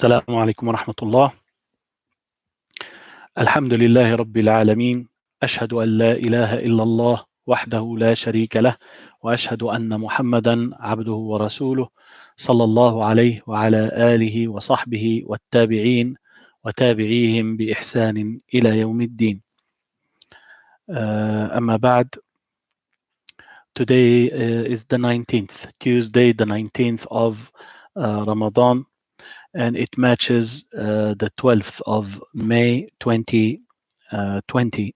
السلام عليكم ورحمة الله. الحمد لله رب العالمين، أشهد أن لا إله إلا الله وحده لا شريك له، وأشهد أن محمدا عبده ورسوله صلى الله عليه وعلى آله وصحبه والتابعين وتابعيهم بإحسان إلى يوم الدين. أما بعد, today is the 19th, Tuesday the 19th of Ramadan, and it matches the 12th of May 2020.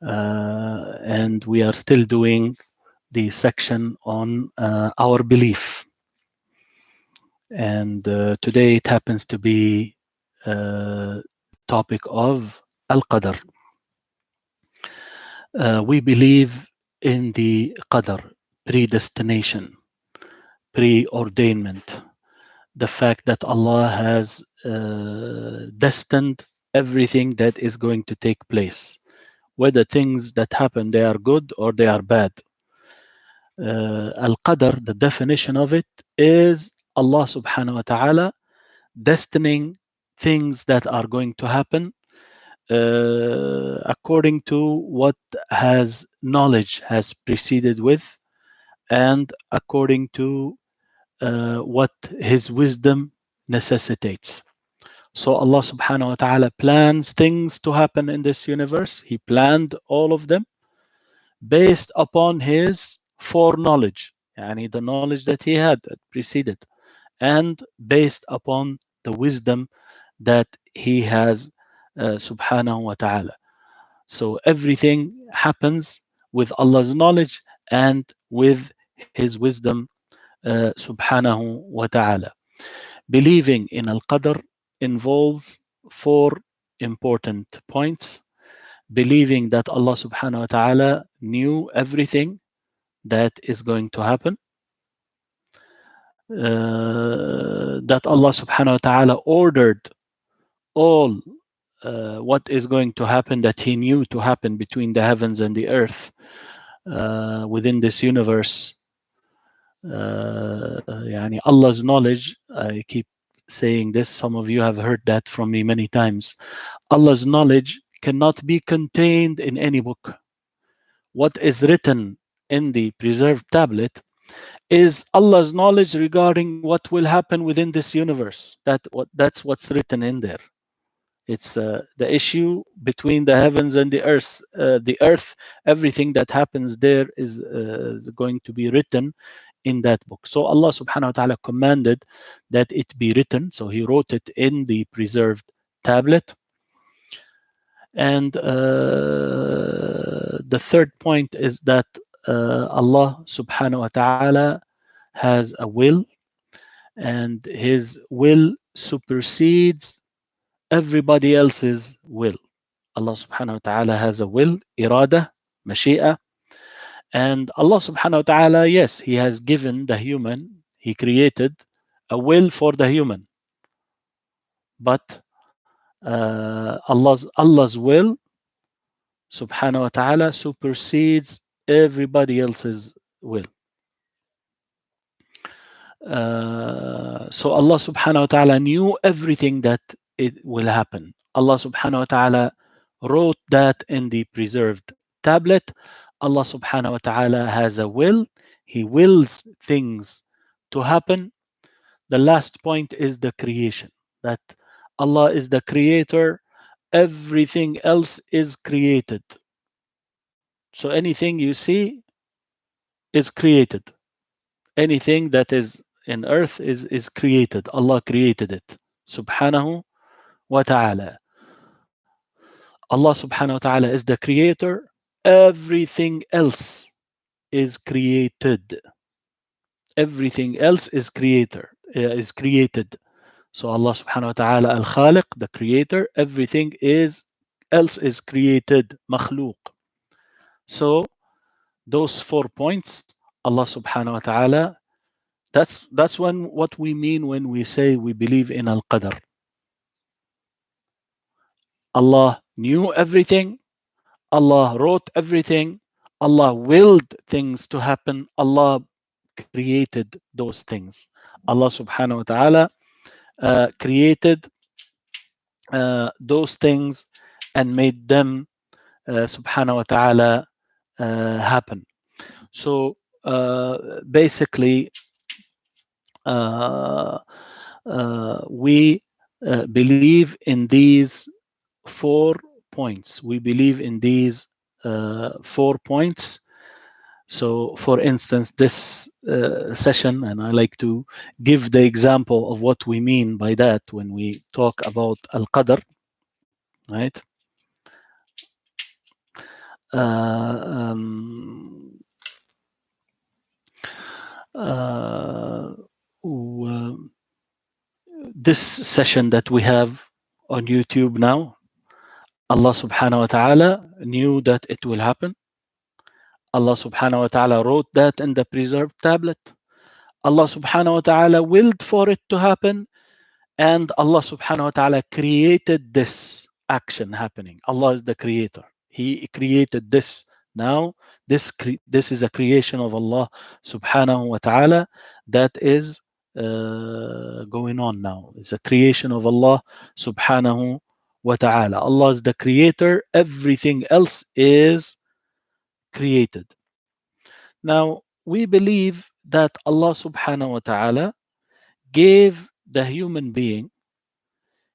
And we are still doing the section on our belief. And today it happens to be topic of Al-Qadr. We believe in the Qadr, predestination, preordainment, the fact that Allah has destined everything that is going to take place, whether things that happen they are good or they are bad. Al-Qadr, the definition of it is Allah subhanahu wa ta'ala destining things that are going to happen according to what has knowledge has preceded with, and according to what his wisdom necessitates. So Allah subhanahu wa ta'ala plans things to happen in this universe. He planned all of them based upon his foreknowledge, yani the knowledge that he had that preceded, and based upon the wisdom that he has subhanahu wa ta'ala. So everything happens with Allah's knowledge and with his wisdom subhanahu wa ta'ala. Believing in Al-Qadr involves four important points. Believing that Allah subhanahu wa ta'ala knew everything that is going to happen. That Allah subhanahu wa ta'ala ordered all what is going to happen, that he knew to happen between the heavens and the earth within this universe. Yani Allah's knowledge, I keep saying this, some of you have heard that from me many times. Allah's knowledge cannot be contained in any book. What is written in the preserved tablet is Allah's knowledge regarding what will happen within this universe. That's what's written in there. It's the issue between the heavens and the earth. The earth, everything that happens there is going to be written in that book. So Allah subhanahu wa ta'ala commanded that it be written. So he wrote it in the preserved tablet. And the third point is that Allah subhanahu wa ta'ala has a will, and his will supersedes everybody else's will. Allah subhanahu wa ta'ala has a will, irada, mashi'a. And Allah subhanahu wa ta'ala, yes, he has given the human, he created a will for the human. But Allah's will subhanahu wa ta'ala supersedes everybody else's will. So Allah subhanahu wa ta'ala knew everything that it will happen. Allah subhanahu wa ta'ala wrote that in the preserved tablet. Allah subhanahu wa ta'ala has a will. He wills things to happen. The last point is the creation, that Allah is the creator. Everything else is created. So anything you see is created. Anything that is in earth is created. Allah created it. Subhanahu wa ta'ala. Allah subhanahu wa ta'ala is the creator. Everything else is created. Everything else is created. So Allah subhanahu wa ta'ala al-Khaliq, the creator, everything else is created, makhluq. So those 4 points, Allah subhanahu wa ta'ala, that's what we mean when we say we believe in Al-Qadr. Allah knew everything. Allah wrote everything. Allah willed things to happen. Allah created those things. Allah subhanahu wa ta'ala created those things and made them subhanahu wa ta'ala happen. So basically, uh, we believe in these 4 points. We believe in these 4 points. So, for instance, this session, and I like to give the example of what we mean by that when we talk about Al Qadr, right? Uh, um, uh, w- this session that we have on YouTube now, Allah subhanahu wa ta'ala knew that it will happen. Allah subhanahu wa ta'ala wrote that in the preserved tablet. Allah subhanahu wa ta'ala willed for it to happen, and Allah subhanahu wa ta'ala created this action happening. Allah is the creator. He created this. Now this is a creation of Allah subhanahu wa ta'ala that is going on now. It's a creation of Allah subhanahu wa ta'ala. Allah is the creator. Everything else is created. Now we believe that Allah subhanahu wa ta'ala gave the human being,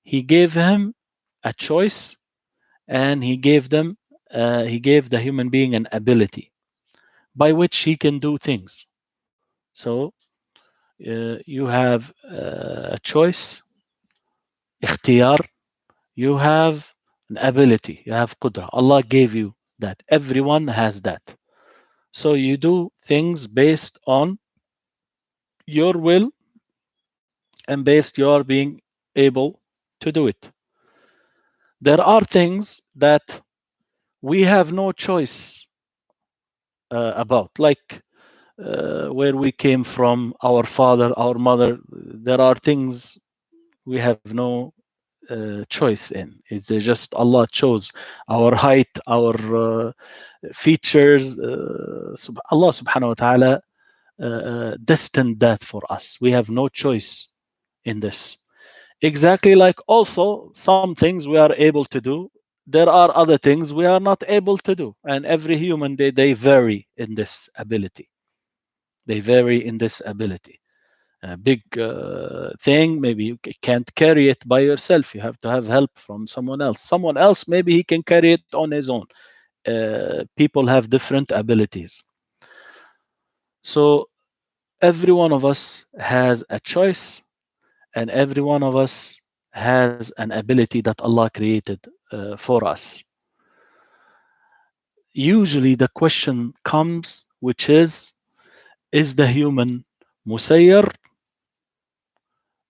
he gave him a choice, and he gave the human being an ability by which he can do things. So you have a choice, ikhtiyar, you have an ability, you have qudra. Allah gave you that. Everyone has that. So you do things based on your will and based your being able to do it. There are things that we have no choice about, like where we came from, our father, our mother. There are things we have no choice in. It's just Allah chose our height, our features. Allah subhanahu wa ta'ala destined that for us. We have no choice in this. Exactly like also some things we are able to do. There are other things we are not able to do. And every human, they vary in this ability. They vary in this ability. A big thing, maybe you can't carry it by yourself. You have to have help from someone else. Someone else, maybe he can carry it on his own. People have different abilities. So every one of us has a choice, and every one of us has an ability that Allah created for us. Usually the question comes, which is the human musayyar?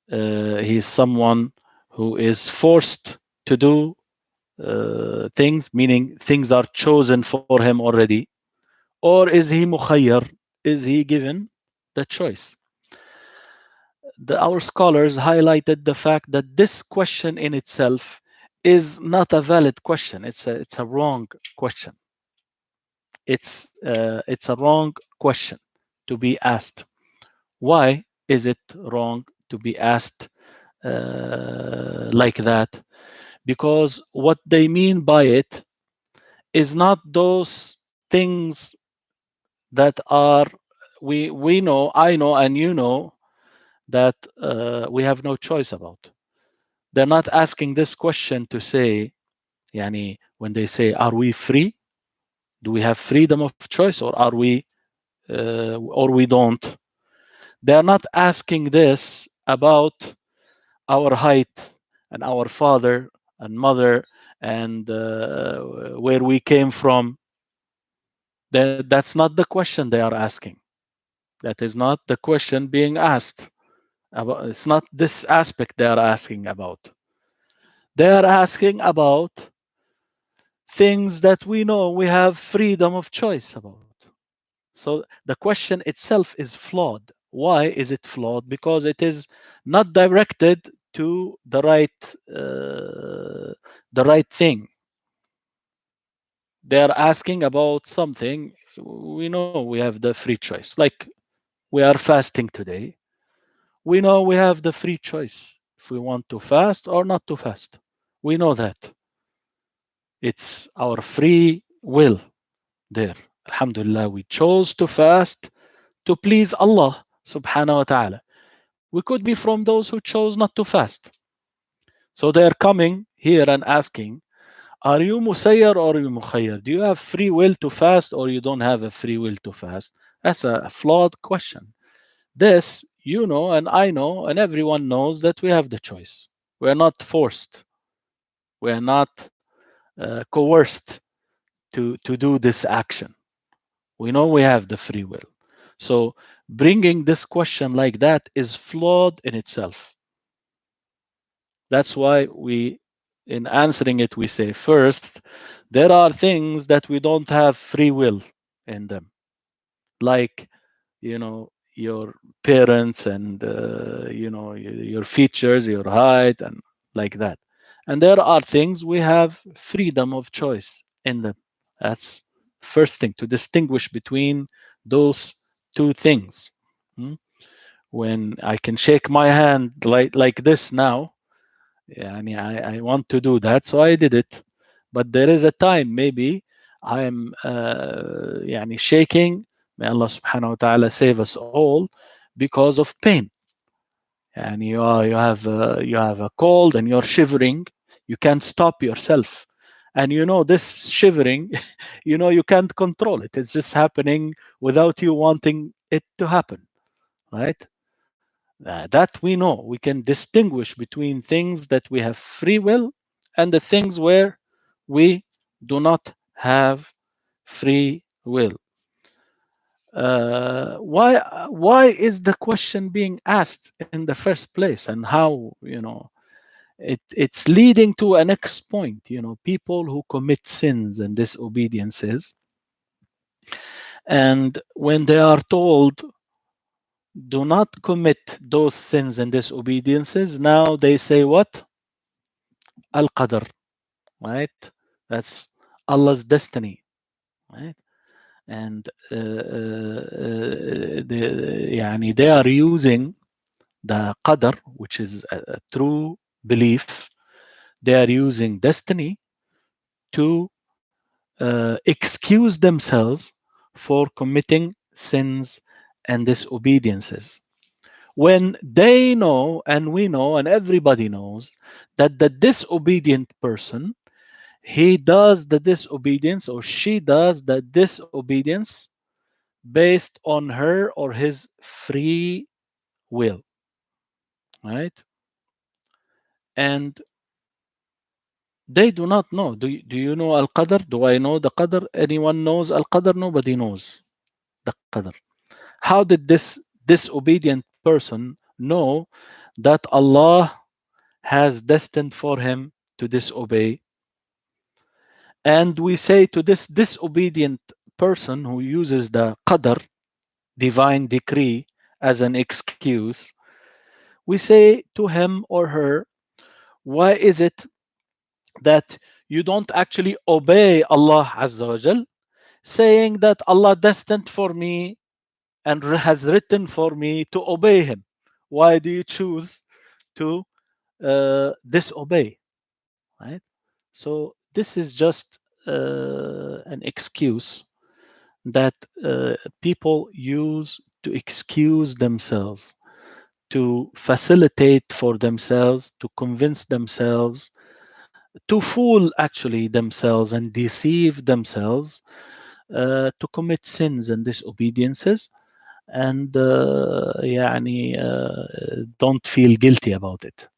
He is someone who is forced to do things, meaning things are chosen for him already, or is he mukhayyar? Is he given the choice? Our scholars highlighted the fact that this question in itself is not a valid question. It's a wrong question. It's a wrong question to be asked. Why is it wrong to be asked like that? Because what they mean by it is not those things that are, we know, I know, and you know that we have no choice about. They're not asking this question to say, yani, when they say, are we free? Do we have freedom of choice, or are we, or we don't? They're not asking this about our height and our father and mother and where we came from. That's not the question they are asking. That is not the question being asked about. It's not this aspect they are asking about. They are asking about things that we know we have freedom of choice about. So the question itself is flawed. Why is it flawed? Because it is not directed to the right thing. They are asking about something. We know we have the free choice. Like, we are fasting today. We know we have the free choice. if we want to fast or not to fast. We know that. It's our free will there. Alhamdulillah, we chose to fast to please Allah subhanahu wa ta'ala. We could be from those who chose not to fast. So they are coming here and asking, are you musayyar or are you mukhayyar? Do you have free will to fast or you don't have a free will to fast? That's a flawed question. This, you know, and I know, and everyone knows that we have the choice. We are not forced. We are not coerced to do this action. We know we have the free will. So bringing this question like that is flawed in itself. That's why we, in answering it, we say first, there are things that we don't have free will in them, like, you know, your parents and, you know, your features, your height, and like that. And there are things we have freedom of choice in them. That's first thing, to distinguish between those two things. Hmm? When I can shake my hand like this now, يعني I want to do that, so I did it. But there is a time maybe I'm يعني shaking, may Allah subhanahu wa ta'ala save us all, because of pain. And you have a cold and you're shivering, you can't stop yourself. And you know this shivering, you know you can't control it. It's just happening without you wanting it to happen, right? That we know. We can distinguish between things that we have free will and the things where we do not have free will. Why is the question being asked in the first place, and how, you know, it's leading to a next point. You know, people who commit sins and disobediences, and when they are told do not commit those sins and disobediences, now they say what? Al Qadr, right? That's Allah's destiny, right? And they are using the Qadr, which is a true belief. They are using destiny to excuse themselves for committing sins and disobediences, when they know and we know and everybody knows that the disobedient person, he does the disobedience or she does the disobedience based on her or his free will, right? And they do not know. Do you know Al Qadr? Do I know the Qadr? Anyone knows Al Qadr? Nobody knows the Qadr. How did this disobedient person know that Allah has destined for him to disobey? And we say to this disobedient person who uses the Qadr, divine decree, as an excuse, we say to him or her, why is it that you don't actually obey Allah Azza wa Jal, saying that Allah destined for me and has written for me to obey Him? Why do you choose to disobey? Right? So this is just an excuse that people use to excuse themselves, to facilitate for themselves, to convince themselves, to fool actually themselves and deceive themselves, to commit sins and disobediences, and don't feel guilty about it.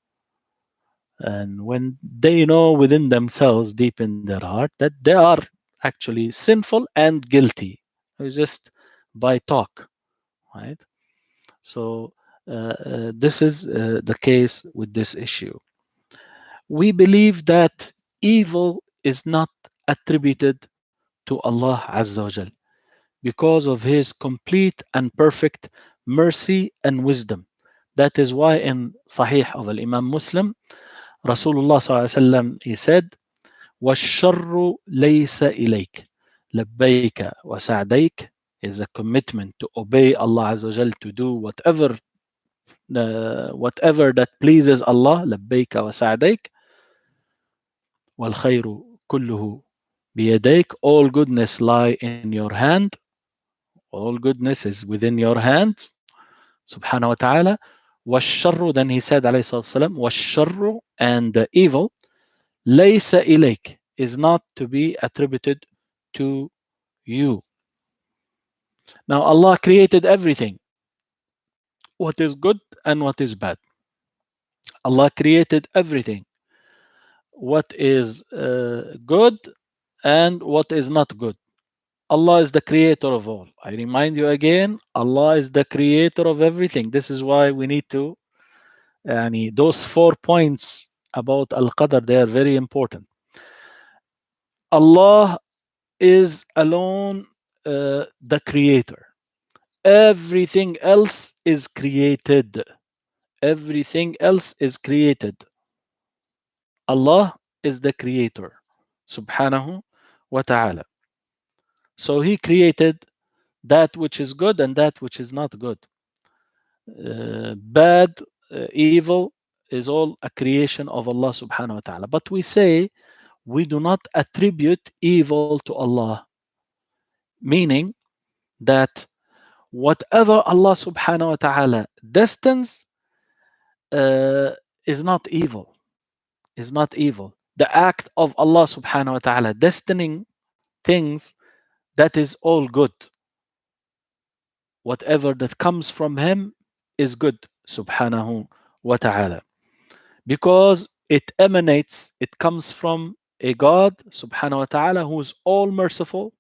And when they know within themselves, deep in their heart, that they are actually sinful and guilty, it's just by talk, right? So this is the case with this issue. We believe that evil is not attributed to Allah Azza wa Jal because of His complete and perfect mercy and wisdom. That is why in Sahih of Al Imam Muslim, Rasulullah sallallahu alaihi wasallam, he said, "والشر ليس إليك." لبيك وسعديك is a commitment to obey Allah Azza wa Jal, to do whatever whatever that pleases Allah, لبيك وسعديك والخير كله بيديك. All goodness lie in your hand. All goodness is within your hands. Subhanahu wa ta'ala. والشر, then he said عليه الصلاة والسلام, والشر, and the evil, ليس إليك, is not to be attributed to you. Now Allah created everything, what is good and what is bad. Allah created everything, what is good and what is not good. Allah is the creator of all. I remind you again, Allah is the creator of everything. This is why we need to, those 4 points about Al-Qadr, they are very important. Allah is alone the creator. Everything else is created. Everything else is created. Allah is the creator, subhanahu wa ta'ala. So he created that which is good and that which is not good. Bad, evil is all a creation of Allah subhanahu wa ta'ala. But we say we do not attribute evil to Allah, meaning that whatever Allah subhanahu wa ta'ala destines is not evil. Is not evil. The act of Allah subhanahu wa ta'ala destining things, that is all good. Whatever that comes from him is good, subhanahu wa ta'ala, because it emanates, it comes from a God subhanahu wa ta'ala who is all merciful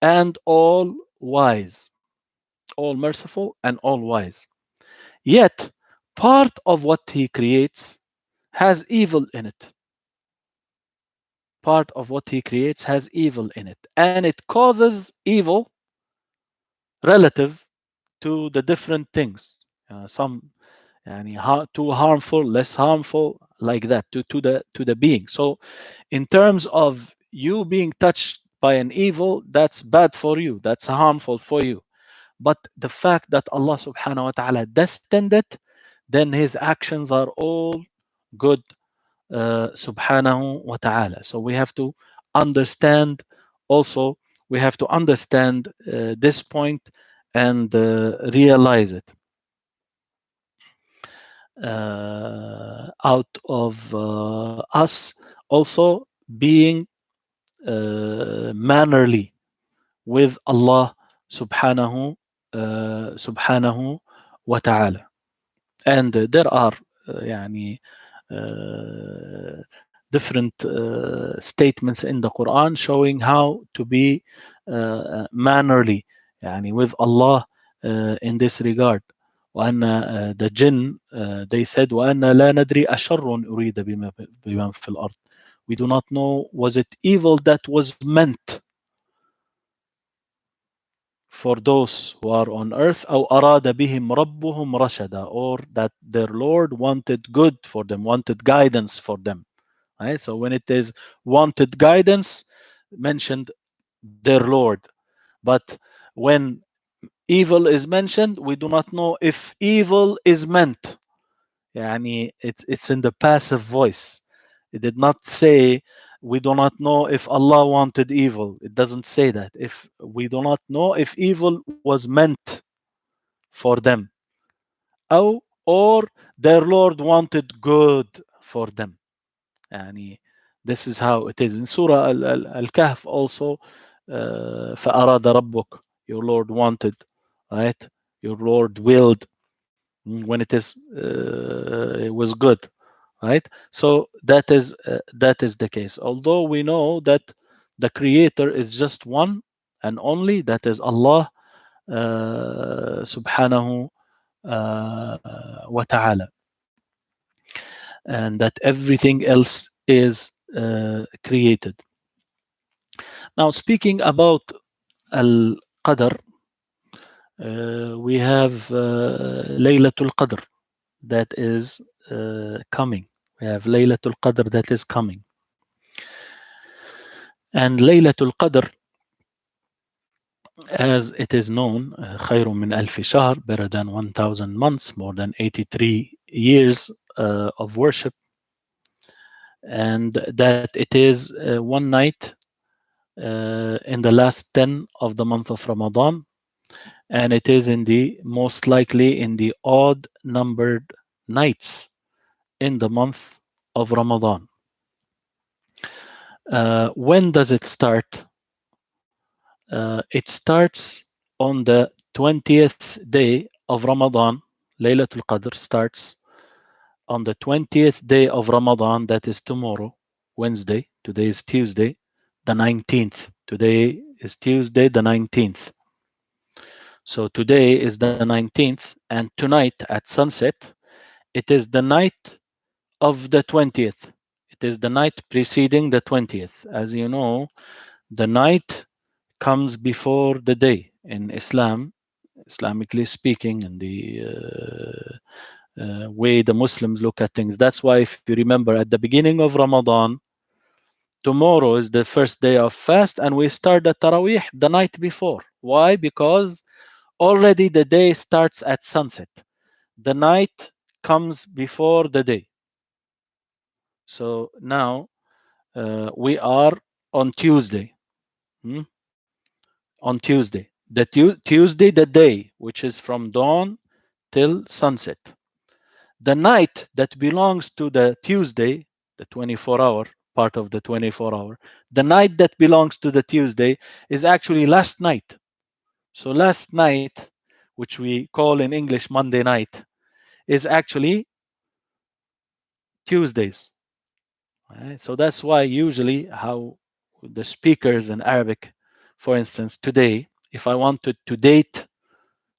and all wise. All merciful and all wise. Yet part of what he creates has evil in it. Part of what he creates has evil in it, and it causes evil relative to the different things. Some too harmful, less harmful, like that to the being. So in terms of you being touched by an evil, that's bad for you, that's harmful for you. But the fact that Allah subhanahu wa ta'ala destined it, then his actions are all good, subhanahu wa ta'ala. So we have to understand also, we have to understand this point and realize it. Out of us also being mannerly with Allah subhanahu wa ta'ala. And there are different statements in the Quran showing how to be mannerly with Allah in this regard. وأن the jinn, they said وأن لا ندري أشر أريد بمن في الأرض. We do not know, was it evil that was meant for those who are on earth, أو أراد بهم ربهم رشدا, or that their Lord wanted good for them, wanted guidance for them. Right? So when it is wanted guidance, mentioned their Lord. But when evil is mentioned, we do not know if evil is meant. It's in the passive voice. It did not say, we do not know if Allah wanted evil. It doesn't say that. If we do not know if evil was meant for them, or their Lord wanted good for them. This is how it is in Surah Al-Kahf also. فأراد ربك, your Lord wanted, right? Your Lord willed, when it is it was good, right? So that is the case. Although we know that the creator is just one and only, that is Allah subhanahu wa ta'ala, and that everything else is created. Now, speaking about Al-Qadr, we have Laylatul Qadr that is coming. We have Laylatul Qadr that is coming. And Laylatul Qadr as it is known, خير من ألف شهر, better than 1,000 months, more than 83 years of worship, and that it is one night in the last 10 of the month of Ramadan, and it is in the most likely in the odd numbered nights in the month of Ramadan. When does it start? It starts on the 20th day of Ramadan. Laylatul Qadr starts on the 20th day of Ramadan, that is tomorrow, Wednesday. Today is Tuesday, the 19th. Today is Tuesday, the 19th. So today is the 19th, and tonight at sunset, it is the night of the 20th. It is the night preceding the 20th. As you know, the night comes before the day in Islam, Islamically speaking, and the way the Muslims look at things. That's why, if you remember, at the beginning of Ramadan, tomorrow is the first day of fast, and we start the Taraweeh the night before. Why? Because already the day starts at sunset. The night comes before the day. So now we are on Tuesday. hmm? On Tuesday. Tuesday, the day, which is from dawn till sunset. The night that belongs to the Tuesday, the 24-hour part of the 24-hour, the night that belongs to the Tuesday is actually last night. So last night, which we call in English Monday night, is actually Tuesdays. Right? So that's why usually how the speakers in Arabic, for instance, today, if I wanted to date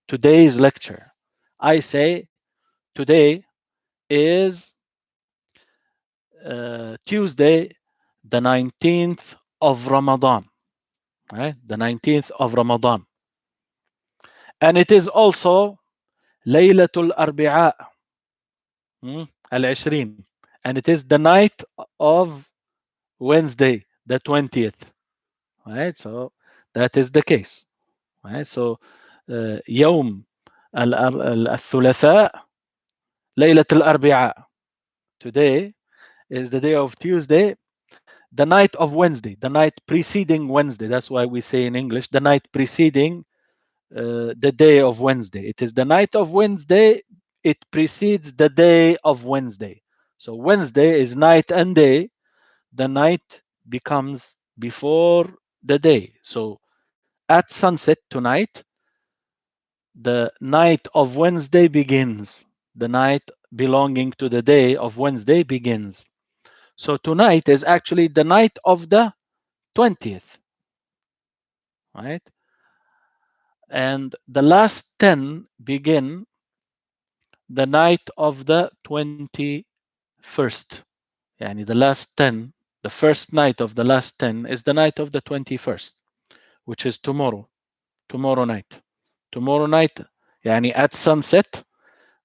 today's lecture, I say today is Tuesday, the 19th of Ramadan, right? The 19th of Ramadan. And it is also Laylatul Arbi'a, Al-Ishrin. And it is the night of Wednesday, the 20th, right? So that is the case, right? So يوم الثلاثاء ليلة الأربعاء. Today is the day of Tuesday, the night of Wednesday, the night preceding Wednesday. That's why we say in English, the night preceding the day of Wednesday. It is the night of Wednesday. It precedes the day of Wednesday. So Wednesday is night and day. The night becomes before the day. So at sunset tonight, the night of Wednesday begins. The night belonging to the day of Wednesday begins. So tonight is actually the night of the 20th, right? And the last 10 begin the night of the 21st. Yani the last 10, the first night of the last 10 is the night of the 21st, which is tomorrow, tomorrow night. Tomorrow night, yani at sunset,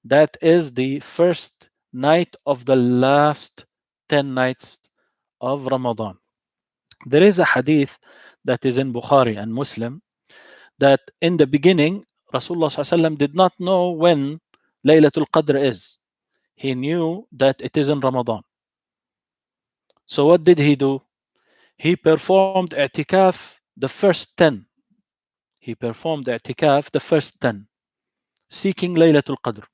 that is the first night of the last 10 nights of Ramadan. There is a hadith that is in Bukhari and Muslim that in the beginning, Rasulullah ﷺ did not know when Laylatul Qadr is. He knew that it is in Ramadan. So what did he do? He performed i'tikaf the first 10. He performed i'tikaf the first 10, seeking Laylatul Qadr.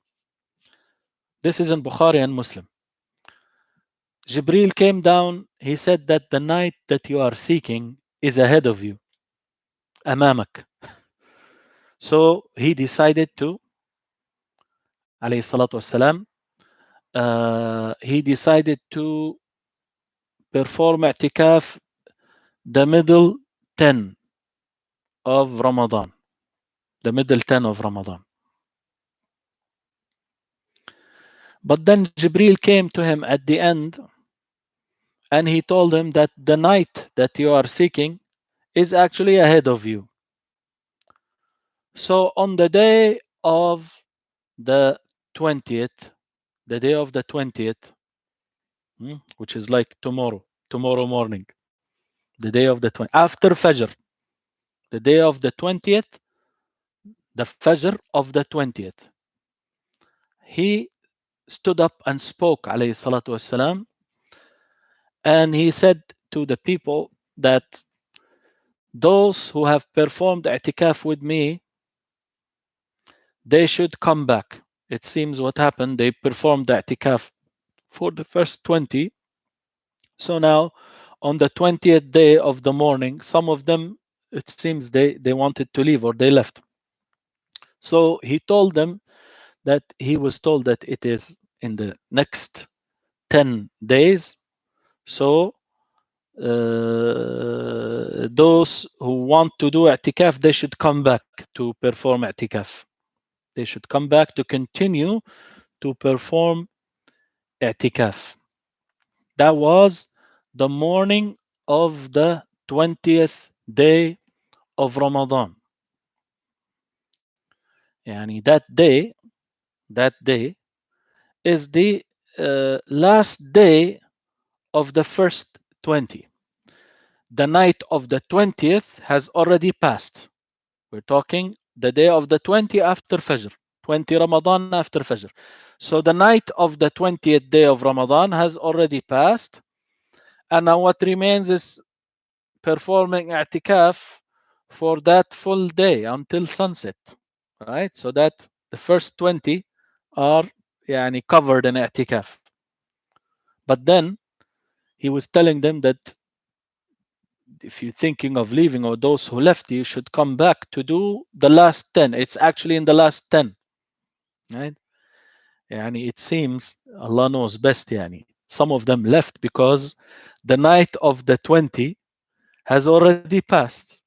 This is in Bukhari and Muslim. Jibril came down. He said that the night that you are seeking is ahead of you, amamak. So he decided to, alayhi salatu wasalam, he decided to perform i'tikaf the middle 10 of Ramadan. The middle 10 of Ramadan. But then Jibril came to him at the end and he told him that the night that you are seeking is actually ahead of you. So on the day of the 20th, the day of the 20th, which is like tomorrow morning, the day of the 20th, after Fajr, the day of the 20th, the Fajr of the 20th, he stood up and spoke, alayhi salatu wasalam, and he said to the people that those who have performed i'tikaf with me, they should come back. It seems what happened, they performed the i'tikaf for the first 20. So now, on the 20th day of the morning, some of them, it seems they wanted to leave or they left. So he told them that he was told that it is in the next 10 days. So those who want to do i'tikaf, they should come back to perform i'tikaf. They should come back to continue to perform i'tikaf. That was the morning of the 20th day of Ramadan. Yani that day is the last day of the first 20. The night of the 20th has already passed. We're talking the day of the 20 after Fajr, 20 Ramadan after Fajr. So the night of the 20th day of Ramadan has already passed. And now what remains is performing i'tikaf for that full day until sunset, right? So that the first 20 are yani, covered in i'tikaf. But then he was telling them that if you're thinking of leaving or those who left, you should come back to do the last 10. It's actually in the last 10, right? Yani it seems Allah knows best. Yani some of them left because the night of the 20 has already passed.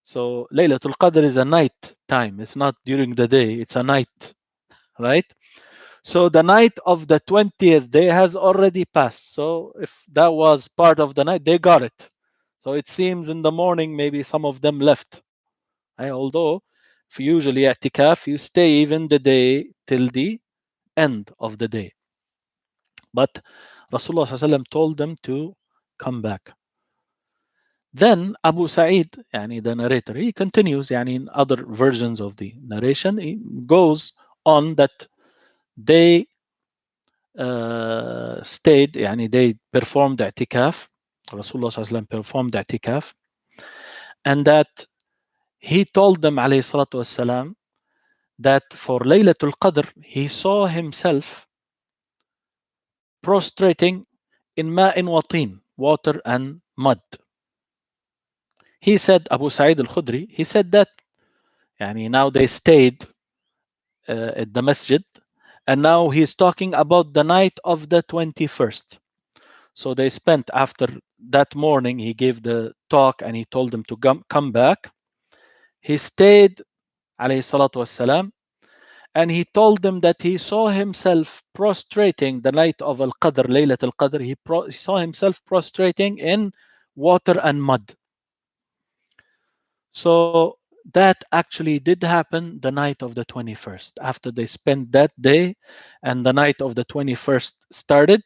So Laylatul Qadr is a night time. It's not during the day. It's a night, right? So the night of the 20th day has already passed. So if that was part of the night, they got it. So it seems in the morning maybe some of them left. Although if usually i'tikaf, you stay even the day till the end of the day. But Rasulullah SAW told them to come back. Then Abu Sa'id, yani the narrator, he continues, yani in other versions of the narration, he goes on that they stayed, yani they performed i'tikaf. Rasulullah SAW performed i'tikaf, and that he told them, alayhi salatu wassalam, that for Laylatul Qadr, he saw himself prostrating in ma'in watin, water and mud. He said, Abu Sa'id al-Khudri, he said that yani now they stayed at the masjid, and now he's talking about the night of the 21st. So they spent after that morning, he gave the talk and he told them to come back. He stayed, alayhi salatu wassalam, and he told them that he saw himself prostrating the night of Al-Qadr, Laylat Al-Qadr. He saw himself prostrating in water and mud. So that actually did happen the night of the 21st. After they spent that day and the night of the 21st started,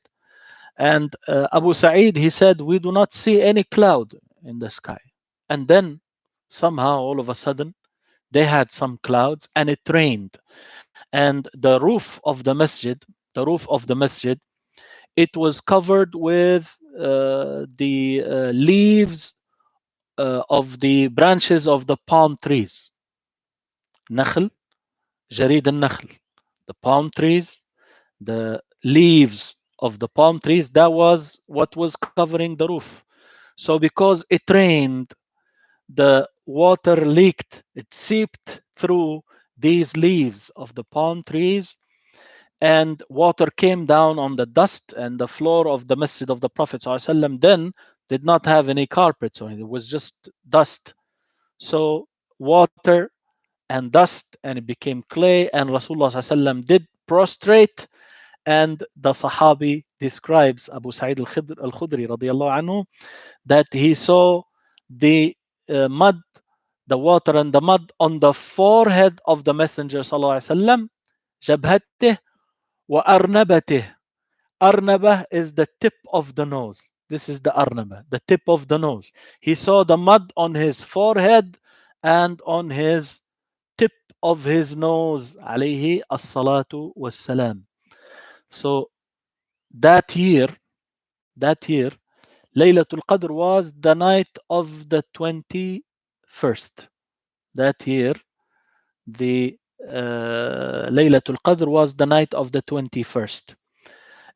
and Abu Sa'id, he said, we do not see any cloud in the sky. And then somehow, all of a sudden, they had some clouds and it rained. And the roof of the masjid, it was covered with the leaves of the branches of the palm trees. Nakhl, Jarid al-Nakhl, the palm trees, the leaves of the palm trees, that was what was covering the roof. So because it rained, the water leaked, it seeped through these leaves of the palm trees, and water came down on the dust and the floor of the masjid of the Prophet ﷺ then did not have any carpets or anything. It was just dust. So water and dust, and it became clay, and Rasulullah ﷺ did prostrate, and the Sahabi describes, Abu Sa'id al-Khudri radiallahu anhu, that he saw the mud, the water and the mud on the forehead of the Messenger sallallahu alaihi wasallam, jabhatih wa arnabatih. Arnaba is the tip of the nose. This is the arnaba, the tip of the nose. He saw the mud on his forehead, and on his tip of his nose, alayhi as-salatu was-salam. So that year, that year, Laylatul Qadr was the night of the 21st. That year, the Laylatul Qadr was the night of the 21st.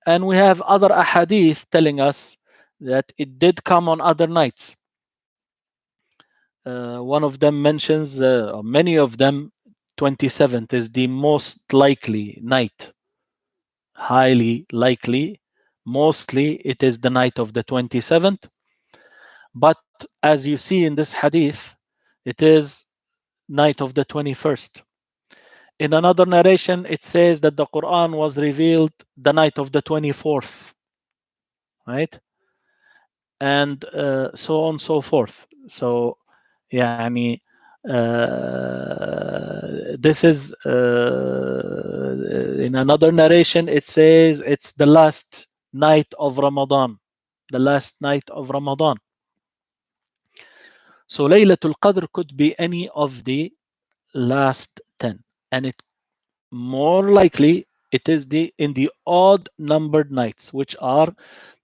And we have other ahadith telling us that it did come on other nights. One of them mentions, or many of them, 27th is the most likely night. Highly likely. Mostly it is the night of the 27th. But as you see in this hadith, it is night of the 21st. In another narration, it says that the Quran was revealed the night of the 24th, right? And so on and so forth. So, يعني, this is in another narration, it says it's the last night of Ramadan. The last night of Ramadan. So Laylatul Qadr could be any of the last 10. And it more likely it is the in the odd numbered nights, which are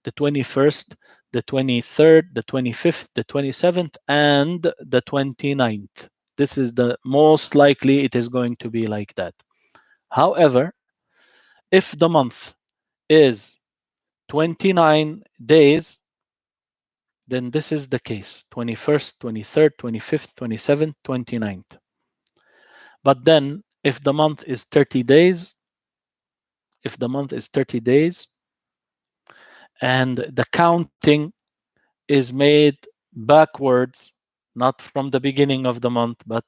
the 21st, the 23rd, the 25th, the 27th, and the 29th. This is the most likely it is going to be like that. However, if the month is 29 days, then this is the case: 21st, 23rd, 25th, 27th, 29th. But then if the month is 30 days, if the month is 30 days and the counting is made backwards, not from the beginning of the month, but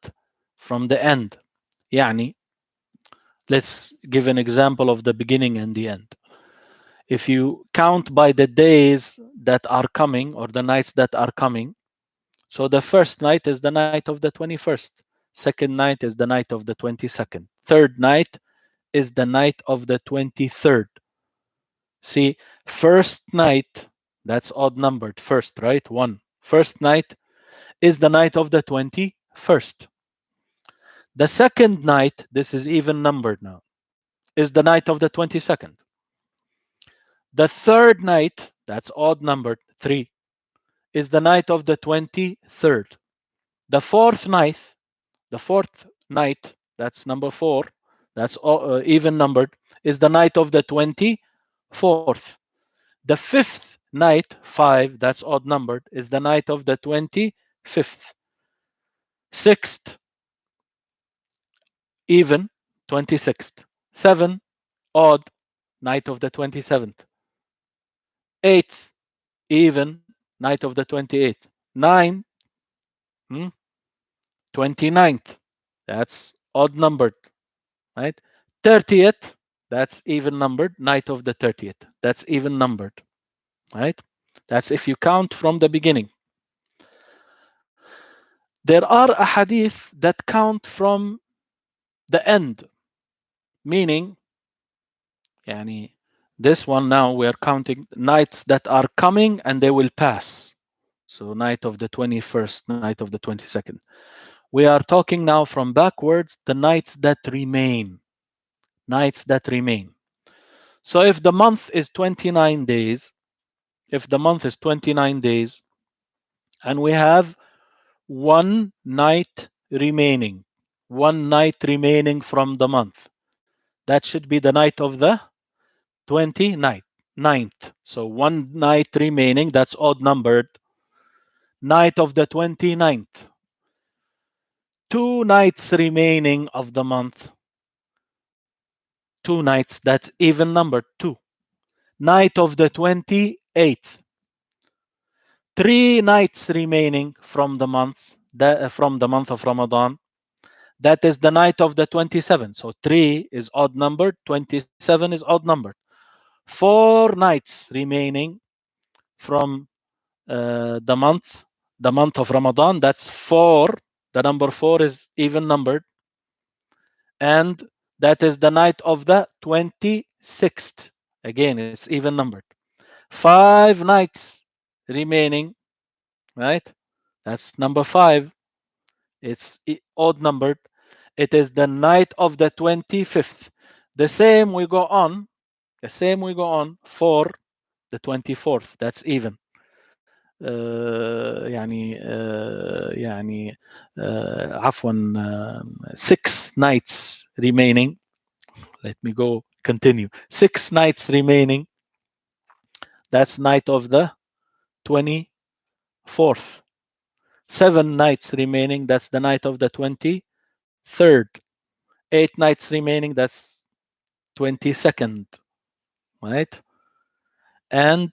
from the end. يعني, let's give an example of the beginning and the end. If you count by the days that are coming or the nights that are coming, so the first night is the night of the 21st, second night is the night of the 22nd, third night is the night of the 23rd. See, first night, that's odd numbered, first, right? One. First night is the night of the 21st. The second night, this is even numbered now, is the night of the 22nd. The third night, that's odd numbered, 3, is the night of the 23rd. The fourth night, that's number 4, that's even numbered, is the night of the 24th. The fifth night, 5, that's odd numbered, is the night of the 25th. Sixth, even, 26th. 7, odd, night of the 27th. 8th, even, night of the 28th. 9, 29th, that's odd numbered, right? 30th, that's even numbered, night of the 30th. That's even numbered, right? That's if you count from the beginning. There are ahadith that count from the end, meaning, yani, this one now we're counting nights that are coming and they will pass. So night of the 21st, night of the 22nd. We are talking now from backwards, the nights that remain. Nights that remain. So if the month is 29 days, if the month is 29 days, and we have one night remaining, one night remaining from the month, that should be the night of the 29th. So one night remaining, that's odd numbered. Night of the 29th. 2 nights remaining of the month. 2 nights, that's even numbered, 2. Night of the 28th. 3 nights remaining from the month, from the month of Ramadan. That is the night of the 27th. So 3 is odd numbered, 27 is odd numbered. 4 nights remaining from the month of Ramadan. That's 4. The number 4 is even numbered. And that is the night of the 26th. Again, it's even numbered. 5 nights remaining, right? That's number 5 It's odd numbered. It is the night of the 25th. The same we go on. The same we go on for the 24th. That's even. يعني عفوا 6 nights remaining. Let me go continue. 6 nights remaining. That's night of the 24th. 7 nights remaining. That's the night of the 23rd. 8 nights remaining. That's 22nd. Right? And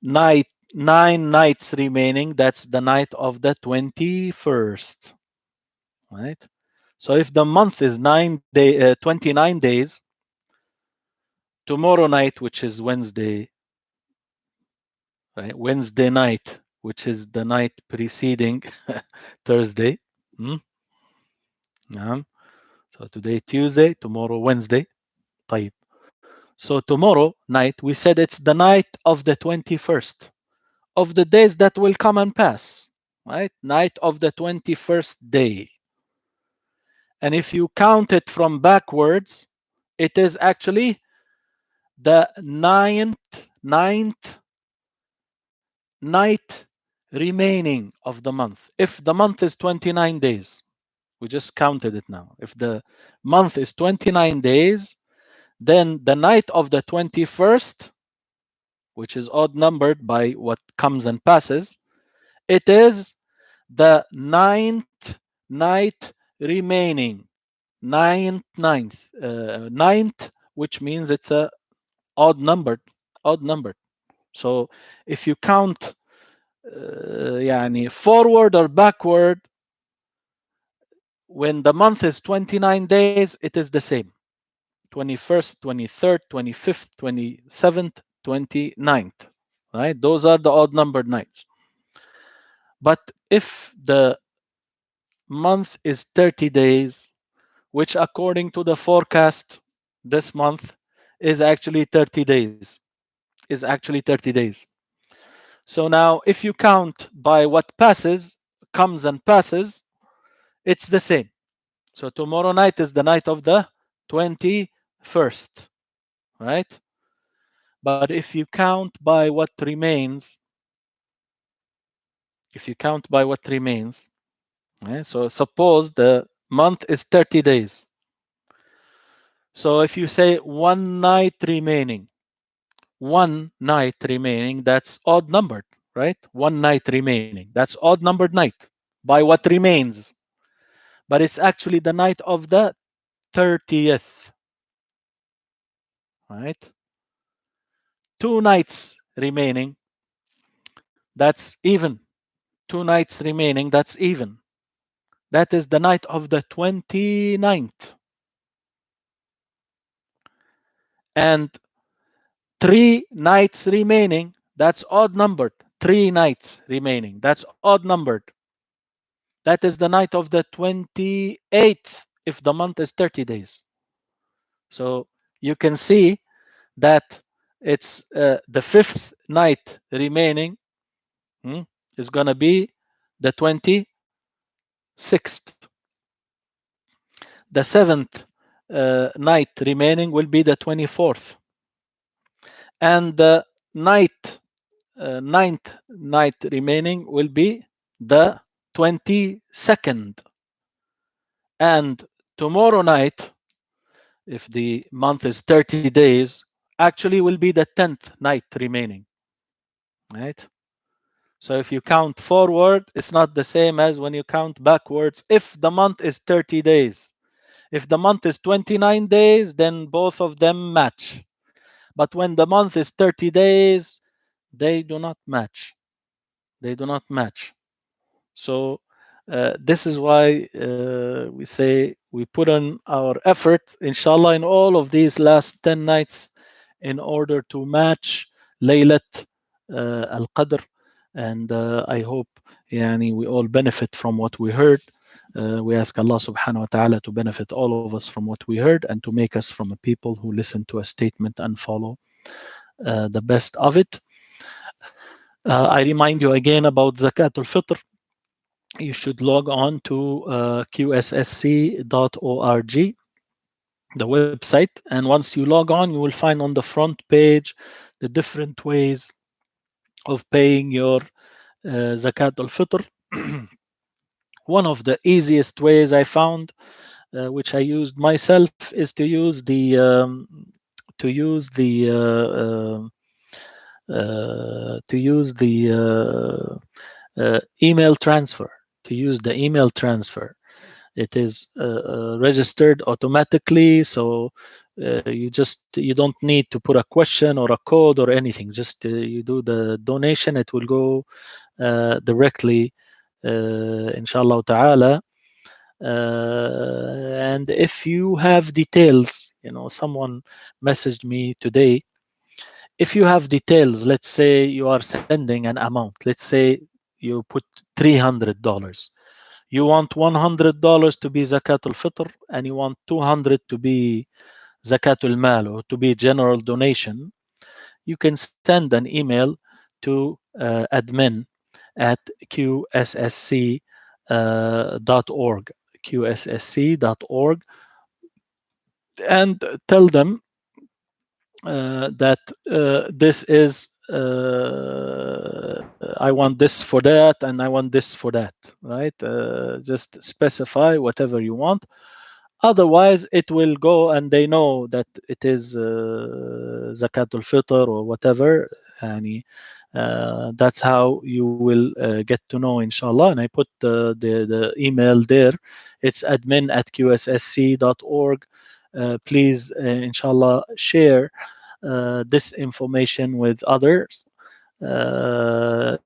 9 nights remaining. That's the night of the 21st. Right? So if the month is 29 days, tomorrow night, which is Wednesday, right? Wednesday night, which is the night preceding Thursday. So today Tuesday, tomorrow Wednesday. طيب. So tomorrow night, we said it's the night of the 21st of the days that will come and pass, right? Night of the 21st day. And if you count it from backwards, it is actually the ninth night remaining of the month. If the month is 29 days, we just counted it now. If the month is 29 days, then the night of the 21st, which is odd numbered by what comes and passes, it is the ninth night remaining. Ninth, which means it's a odd numbered. So if you count forward or backward, when the month is 29 days, it is the same. 21st, 23rd, 25th, 27th, 29th, right? Those are the odd numbered nights. But if the month is 30 days, which according to the forecast this month is actually 30 days, So now if you count by what comes and passes, it's the same. So tomorrow night is the night of the 21st, right? But if you count by what remains, right? So suppose the month is 30 days. So if you say one night remaining, that's odd numbered, right? One night remaining, that's odd numbered night by what remains. But it's actually the night of the 30th, right? 2 nights remaining, that's even. 2 nights remaining, that's even. That is the night of the 29th. And 3 nights remaining, that's odd numbered. 3 nights remaining, that's odd numbered. That is the night of the 28th if the month is 30 days. So you can see that it's the 5th night remaining is going to be the 26th. The 7th night remaining will be the 24th. And the ninth night remaining will be the 22nd. And tomorrow night, if the month is 30 days, actually will be the 10th night remaining, right? So if you count forward, it's not the same as when you count backwards. If the month is 30 days, if the month is 29 days, then both of them match. But when the month is 30 days, they do not match. So this is why we say we put on our effort, inshallah, in all of these last 10 nights in order to match Laylat al-Qadr. And I hope we all benefit from what we heard. We ask Allah subhanahu wa ta'ala to benefit all of us from what we heard and to make us from a people who listen to a statement and follow the best of it. I remind you again about Zakatul Fitr. you should log on to qssc.org, the website. And once you log on, you will find on the front page the different ways of paying your zakat al-fitr. One of the easiest ways I found, which I used myself, is to use the email transfer. To use the email transfer, it is registered automatically, so you don't need to put a question or a code or anything. Just you do the donation, it will go directly, inshallah ta'ala. And if you have details, someone messaged me today. If you have details, let's say you are sending an amount, let's say you put $300. You want $100 to be zakatul fitr, and you want 200 to be zakatul mal, or to be general donation. You can send an email to admin at qssc.org, qssc.org, and tell them that this is I want this for that and I want this for that, right? Just specify whatever you want. Otherwise, it will go, and they know that it is zakatul fitr or whatever. Yani, that's how you will get to know, inshallah. And I put the email there. It's admin@qssc.org. Please, inshallah, share this information with others.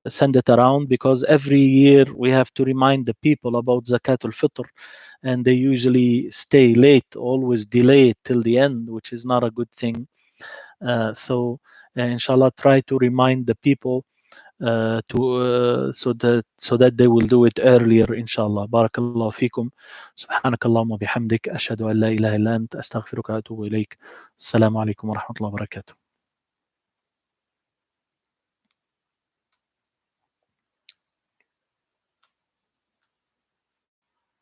Send it around, because every year we have to remind the people about zakatul fitr, and they usually stay late, always delay it till the end, which is not a good thing. So inshallah, try to remind the people so that they will do it earlier, inshallah. Barakallahu fikum. سبحانك اللهم وبحمدك أشهد أن لا إله إلا أنت أستغفرك وأتوب إليك. السلام عليكم ورحمة الله وبركاته.